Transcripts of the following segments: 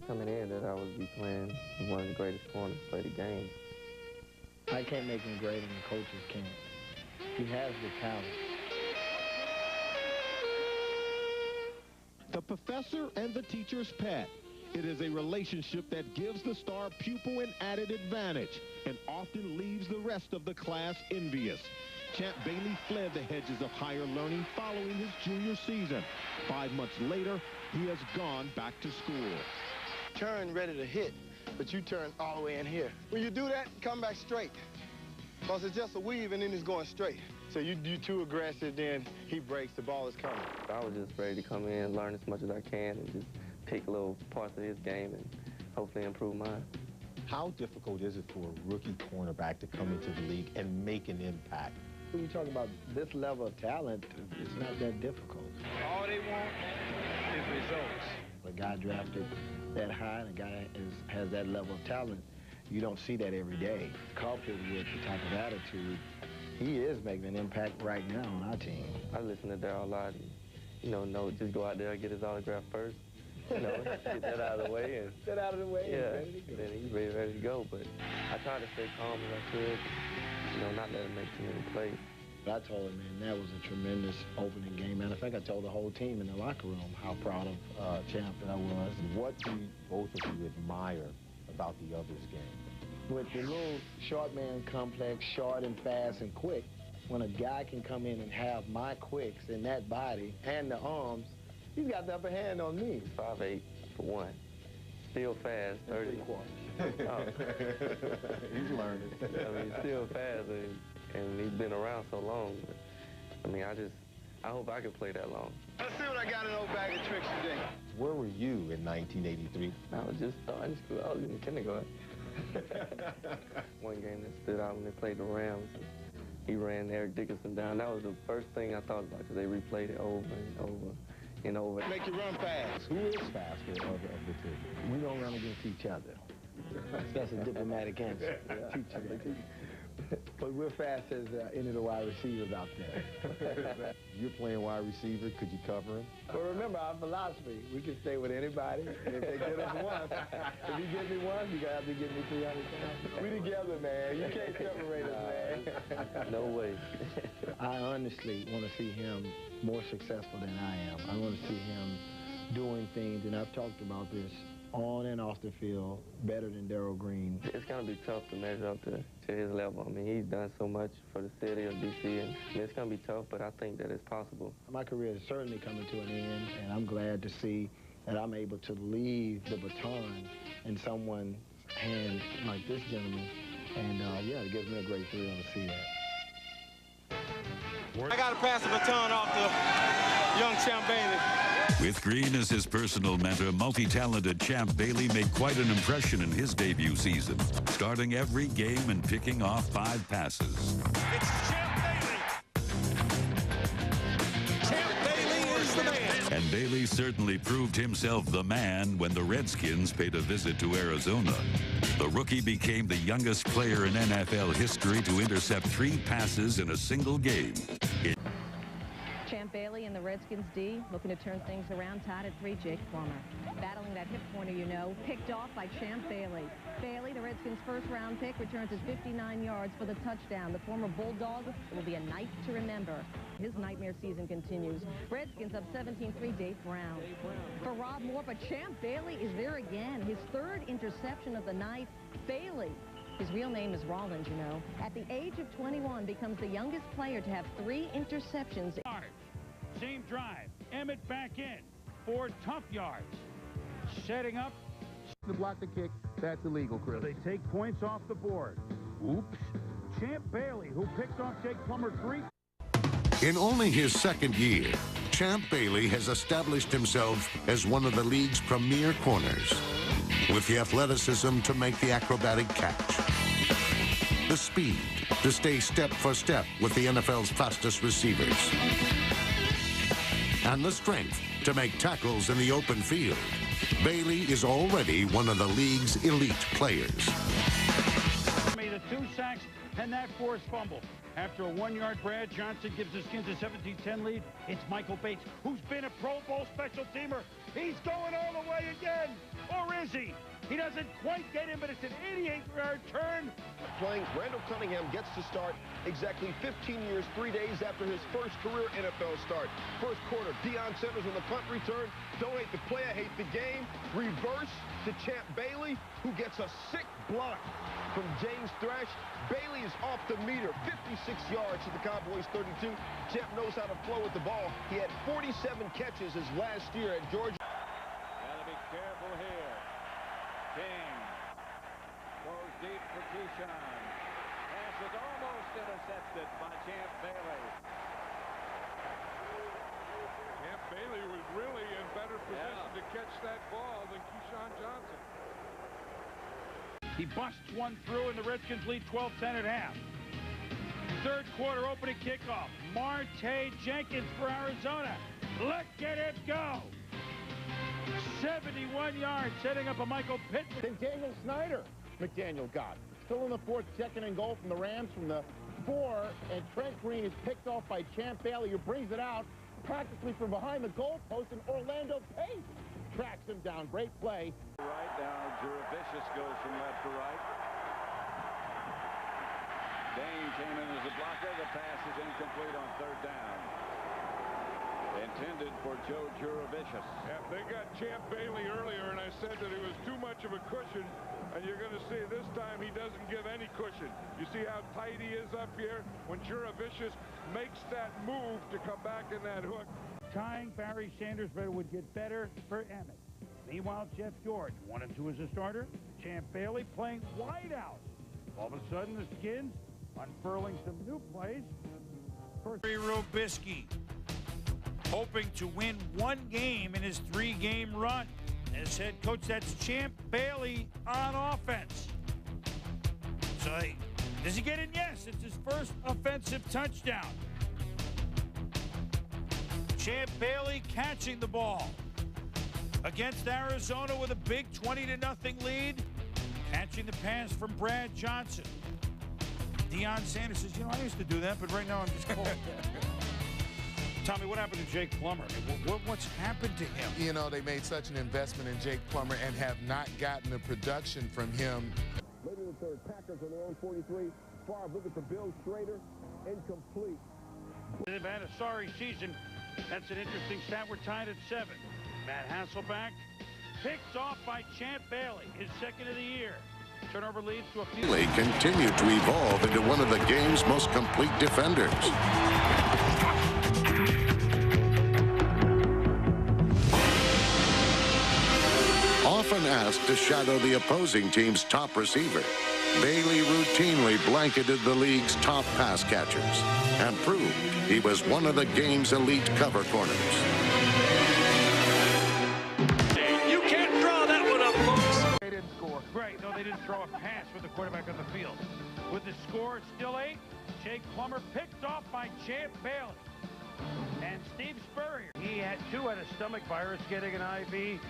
Coming in that I would be playing one of the greatest corners to play the game. I can't make him great and the coaches can't. He has the talent. The professor and the teacher's pet. It is a relationship that gives the star pupil an added advantage and often leaves the rest of the class envious. Champ Bailey fled the hedges of higher learning following his junior season. 5 months later, he has gone back to school. Turn ready to hit, but you turn all the way in here. When you do that, come back straight. Because it's just a weave and then it's going straight. So you too aggressive, then he breaks, the ball is coming. I was just ready to come in, learn as much as I can, and just pick little parts of his game and hopefully improve mine. How difficult is it for a rookie cornerback to come into the league and make an impact? When you talk about this level of talent, it's not that difficult. All they want is results. A guy drafted that high and a guy has that level of talent, you don't see that every day. Coupled with the type of attitude, he is making an impact right now on our team. I listen to Darryl a lot and, just go out there and get his autograph first. Get that out of the way. And, Get out of the way. Yeah, Ready to go. then he's ready to go. But I try to stay calm as I could, not let him make too many plays. I told him, man, that was a tremendous opening game. Matter of fact, I told the whole team in the locker room how proud of Champ that I was. What do both of you admire about the other's game? With the little short man complex, short and fast and quick, when a guy can come in and have my quicks in that body and the arms, he's got the upper hand on me. 5'8" for one. Still fast, 30. He's learning. He's still fast, and he's been around so long. But, I hope I can play that long. Let's see what I got in the old bag of tricks today. Where were you in 1983? I was just starting school. I was in kindergarten. One game that stood out when they played the Rams. He ran Eric Dickerson down. That was the first thing I thought about because they replayed it over and over and over. Make you run fast. Who is faster of the two? We don't run against each other. That's a diplomatic answer. Each other. But we're fast as any of the wide receivers out there. You're playing wide receiver. Could you cover him? But remember our philosophy. We can stay with anybody, and if they get us one, if you give me one, you got to have to give me 300 pounds. We together, man. You can't separate us, man. No way. I honestly want to see him more successful than I am. I want to see him doing things, and I've talked about this, on and off the field, better than Darryl Green. It's going to be tough to measure up to his level. He's done so much for the city of D.C., and it's going to be tough, but I think that it's possible. My career is certainly coming to an end, and I'm glad to see that I'm able to leave the baton in someone's hands like this gentleman. And, yeah, it gives me a great thrill to see that. I got to pass the baton off to young Champ Bailey. With Green as his personal mentor, multi-talented Champ Bailey made quite an impression in his debut season, starting every game and picking off 5 passes. It's Champ Bailey. Champ Bailey is the man. And Bailey certainly proved himself the man when the Redskins paid a visit to Arizona. The rookie became the youngest player in NFL history to intercept 3 passes in a single game. Champ Bailey and the Redskins D looking to turn things around, tied at 3. Jake Plummer battling that hip corner, picked off by Champ Bailey. Bailey, the Redskins' first-round pick, returns his 59 yards for the touchdown. The former Bulldog will be a night to remember. His nightmare season continues. Redskins up 17-3, Dave Brown. For Rob Moore, but Champ Bailey is there again. His 3rd interception of the night. Bailey, his real name is Rollins, at the age of 21, becomes the youngest player to have 3 interceptions. Same drive. Emmett back in. 4 tough yards. Setting up. To block the kick, that's illegal, Chris. They take points off the board. Oops. Champ Bailey, who picked off Jake Plummer 3. In only his 2nd year, Champ Bailey has established himself as one of the league's premier corners, with the athleticism to make the acrobatic catch, the speed to stay step for step with the NFL's fastest receivers, and the strength to make tackles in the open field. Bailey is already one of the league's elite players. Made the 2 sacks and that forced fumble. After a 1-yard, Brad Johnson gives the Skins a 17-10 lead. It's Michael Bates, who's been a Pro Bowl special teamer. He's going all the way again. Or is he? He doesn't quite get him, but it's an 88-yard turn. Playing, Randall Cunningham gets to start exactly 15 years, 3 days after his first career NFL start. First quarter, Deion Sanders on the punt return. Don't hate the play, I hate the game. Reverse to Champ Bailey, who gets a sick block from James Thrash. Bailey is off the meter, 56 yards to the Cowboys 32. Champ knows how to flow with the ball. He had 47 catches his last year at Georgia. Gotta be careful here. King goes deep for Keyshawn. Pass is almost intercepted by Champ Bailey. Champ Bailey was really in better position to catch that ball than Keyshawn Johnson. He busts one through, and the Redskins lead 12-10 at half. Third quarter opening kickoff. Marte Jenkins for Arizona. Let's get it go. 71 yards, setting up a Michael Pittman. Then Daniel Snyder, McDaniel got. Still in the fourth, second and goal from the Rams from the 4, and Trent Green is picked off by Champ Bailey, who brings it out practically from behind the goalpost, and Orlando Pace tracks him down. Great play. Right now, Juravicius goes from left to right. Dane came in as a blocker. The pass is incomplete on third down. Intended for Joe Juravicius. Yeah, they got Champ Bailey earlier, and I said that it was too much of a cushion, and you're going to see this time he doesn't give any cushion. You see how tight he is up here? When Juravicius makes that move to come back in that hook. Tying Barry Sanders, but it would get better for Emmett. Meanwhile, Jeff George, 1-2 as a starter. Champ Bailey playing wide out. All of a sudden, the Skins unfurling some new plays. Robisky hoping to win one game in his 3-game run. As head coach, that's Champ Bailey on offense. So, does he get in? Yes, it's his first offensive touchdown. Champ Bailey catching the ball against Arizona with a big 20-0 lead. Catching the pass from Brad Johnson. Deion Sanders says, you know, I used to do that, but right now I'm just cold. Tommy, what happened to Jake Plummer? What's happened to him? You know, they made such an investment in Jake Plummer and have not gotten the production from him. Later in the third, Packers on their own 43. Favre looking for Bill Schrader. Incomplete. They've had a sorry season. That's an interesting stat. We're tied at 7. Matt Hasselbeck picked off by Champ Bailey, his second of the year. Turnover leads to a few. Bailey continued to evolve into one of the game's most complete defenders. Often asked to shadow the opposing team's top receiver, Bailey routinely blanketed the league's top pass catchers and proved he was one of the game's elite cover corners. You can't draw that one up, folks. They didn't score. Right, no, they didn't throw a pass with the quarterback on the field. With the score still 8, Jake Plummer picked off by Champ Bailey. And Steve Spurrier, he had a stomach virus, getting an IV.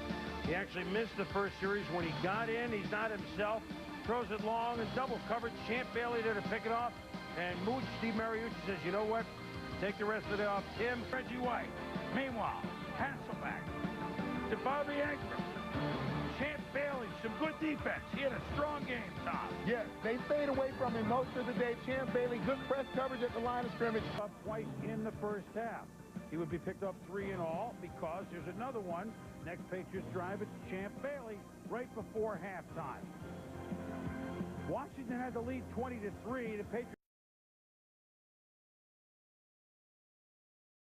He actually missed the first series. When he got in, he's not himself. Throws it long and double coverage. Champ Bailey there to pick it off. And Mooch, Steve Mariucci says, you know what? Take the rest of it off Tim. Reggie White. Meanwhile, Hasselbeck to Bobby Ankrum. Champ Bailey, some good defense. He had a strong game, Tom. Yes, they stayed away from him most of the day. Champ Bailey, good press coverage at the line of scrimmage. Up twice in the first half. He would be picked up 3 in all because there's another one. Next Patriots drive, it's Champ Bailey right before halftime. Washington had the lead 20-3. The Patriots.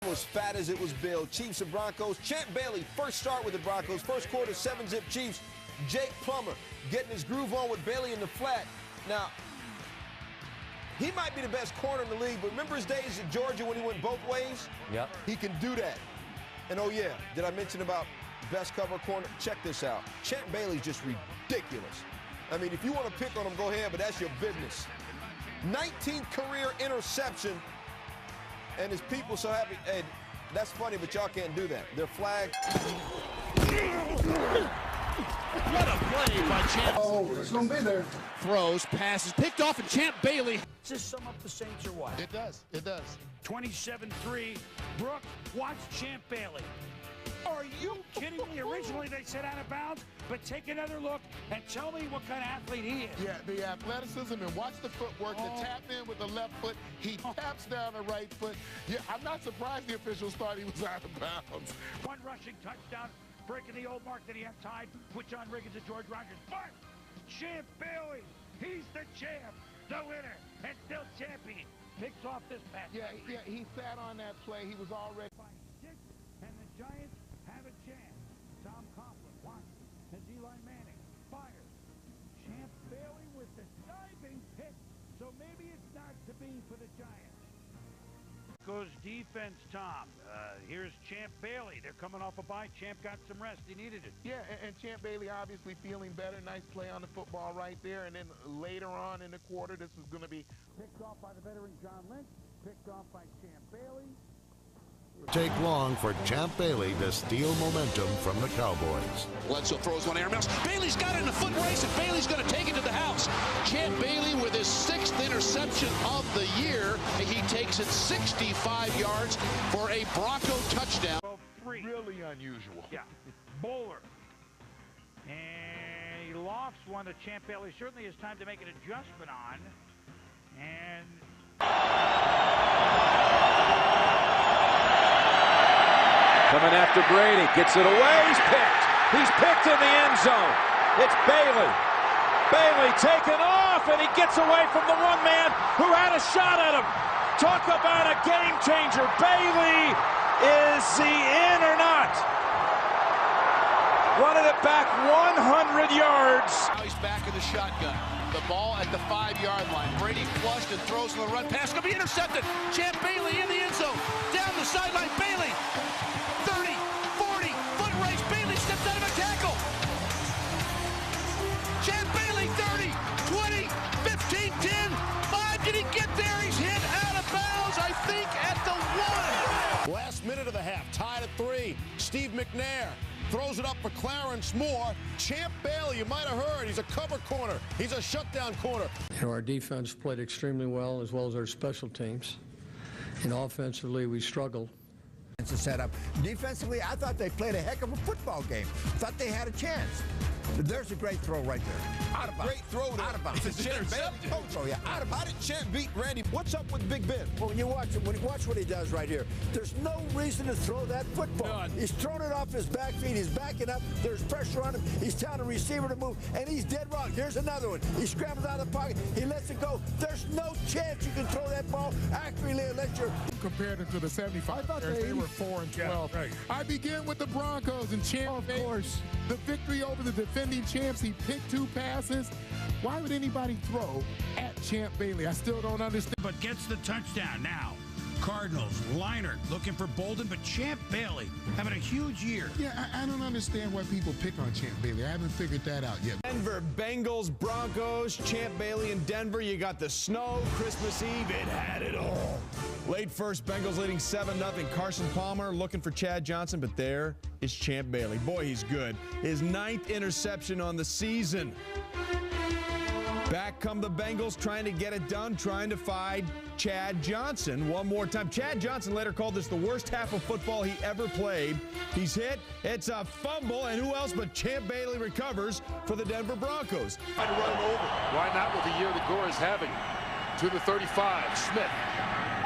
Was fat as it was billed. Chiefs and Broncos. Champ Bailey, first start with the Broncos. First quarter, 7-zip Chiefs. Jake Plummer getting his groove on with Bailey in the flat. Now, he might be the best corner in the league, but remember his days at Georgia when he went both ways? Yep. He can do that. And oh yeah, did I mention about best cover corner? Check this out. Champ Bailey's just ridiculous. I mean, if you want to pick on him, go ahead, but that's your business. 19th career interception. And his people so happy. Hey, that's funny, but y'all can't do that. They're flagged. What a play by Champ. Oh, it's going to be there. Throws, passes, picked off, and Champ Bailey. Does this sum up the Saints or what? It does. It does. 27-3. Brooke, watch Champ Bailey. Are you kidding me? Originally they said out of bounds, but take another look and tell me what kind of athlete he is. Yeah, the athleticism, and watch the footwork. The tap in with the left foot. He taps down the right foot. Yeah, I'm not surprised the officials thought he was out of bounds. One rushing touchdown, breaking the old mark that he had tied with John Riggins and George Rogers. But Champ Bailey, he's the champ, the winner, and still champion. Picks off this pass. Yeah, he sat on that play. He was already... And the Giants have a chance. Tom Coughlin watches as Eli Manning fires. Champ Bailey with the diving pick. So maybe it's not to be for the Giants. Goes defense, Tom. Here's Champ Bailey. They're coming off a bye. Champ got some rest. He needed it. Yeah, and Champ Bailey obviously feeling better. Nice play on the football right there. And then later on in the quarter, this was going to be... Picked off by the veteran John Lynch. Picked off by Champ Bailey. Take long for Champ Bailey to steal momentum from the Cowboys. Bledsoe throws one air mouse. Bailey's got it in a foot race, and Bailey's going to take it to the house. Champ Bailey with his 6th interception of the year. He takes it 65 yards for a Bronco touchdown. Really unusual. Yeah. Bowler. And he lofts one that Champ Bailey certainly has time to make an adjustment on. And... Coming after Brady, gets it away, he's picked. He's picked in the end zone. It's Bailey. Bailey taken off, and he gets away from the one man who had a shot at him. Talk about a game changer. Bailey, is he in or not? Running it back 100 yards. Now he's back in the shotgun. The ball at the 5-yard line. Brady flushed and throws to the run. Pass going to be intercepted. Champ Bailey in the end zone. Down the sideline, Bailey. 30, 40, foot race. Bailey steps out of a tackle. Champ Bailey, 30, 20, 15, 10, 5. Did he get there? He's hit out of bounds, I think, at the 1. Last minute of the half, tied at 3. Steve McNair throws it up for Clarence Moore. Champ Bailey, you might have heard, he's a cover corner. He's a shutdown corner. You know, our defense played extremely well, as our special teams. And offensively, we struggled. It's a setup. Defensively, I thought they played a heck of a football game. Thought they had a chance. There's a great throw right there. Out of bounds. Great throw there. Out of bounds. It's a interception. Oh, yeah, out of bounds. How did Champ beat Randy? What's up with Big Ben? Well, when you watch him, watch what he does right here. There's no reason to throw that football. None. He's throwing it off his back feet. He's backing up. There's pressure on him. He's telling the receiver to move, and he's dead wrong. Here's another one. He scrambles out of the pocket. He lets it go. There's no chance you can throw that ball accurately unless you're... Compared to the 75, they were 4 and 12. Right. I begin with the Broncos and Champ Bailey. Of course. The victory over the defending champs. He picked 2 passes. Why would anybody throw at Champ Bailey? I still don't understand. But gets the touchdown now. Cardinals, Leinart looking for Bolden, but Champ Bailey having a huge year. Yeah, I don't understand why people pick on Champ Bailey. I haven't figured that out yet. Denver, Bengals, Broncos, Champ Bailey in Denver. You got the snow, Christmas Eve. It had it all. Late first, Bengals leading 7-0. Carson Palmer looking for Chad Johnson, but there is Champ Bailey. Boy, he's good. His 9th interception on the season. Back come the Bengals trying to get it done, trying to find Chad Johnson one more time. Chad Johnson later called this the worst half of football he ever played. He's hit. It's a fumble, and who else but Champ Bailey recovers for the Denver Broncos. Trying to run him over. Why not with the year that Gore is having? To the 35, Smith.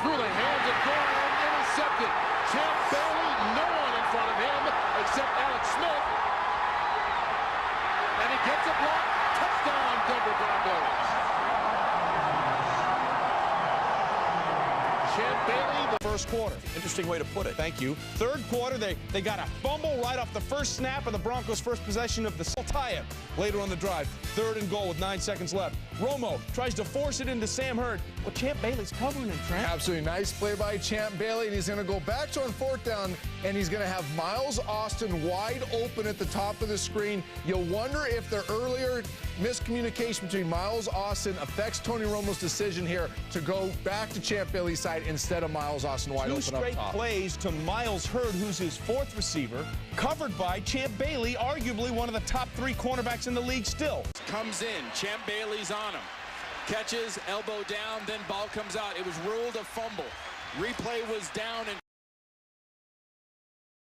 Through the hands of Gore and intercepted. Champ Bailey, no one in front of him except Alex Smith. And he gets a block. Touchdown, Denver Broncos. Champ Bailey, the first quarter. Interesting way to put it. Thank you. Third quarter, they got a fumble right off the first snap of the Broncos' first possession of the tie-up. Later on the drive, 3rd and goal with 9 seconds left. Romo tries to force it into Sam Hurd. Well, Champ Bailey's covering him, Trent. Absolutely nice play by Champ Bailey, and he's going to go back to on 4th down, and he's going to have Miles Austin wide open at the top of the screen. You'll wonder if the earlier miscommunication between Miles Austin affects Tony Romo's decision here to go back to Champ Bailey's side instead of Miles Austin wide open up top. 2 straight plays to Miles Hurd, who's his 4th receiver, covered by Champ Bailey, arguably one of the top 3 cornerbacks in the league still. Comes in, Champ Bailey's on him. Catches, elbow down, then ball comes out. It was ruled a fumble. Replay was down and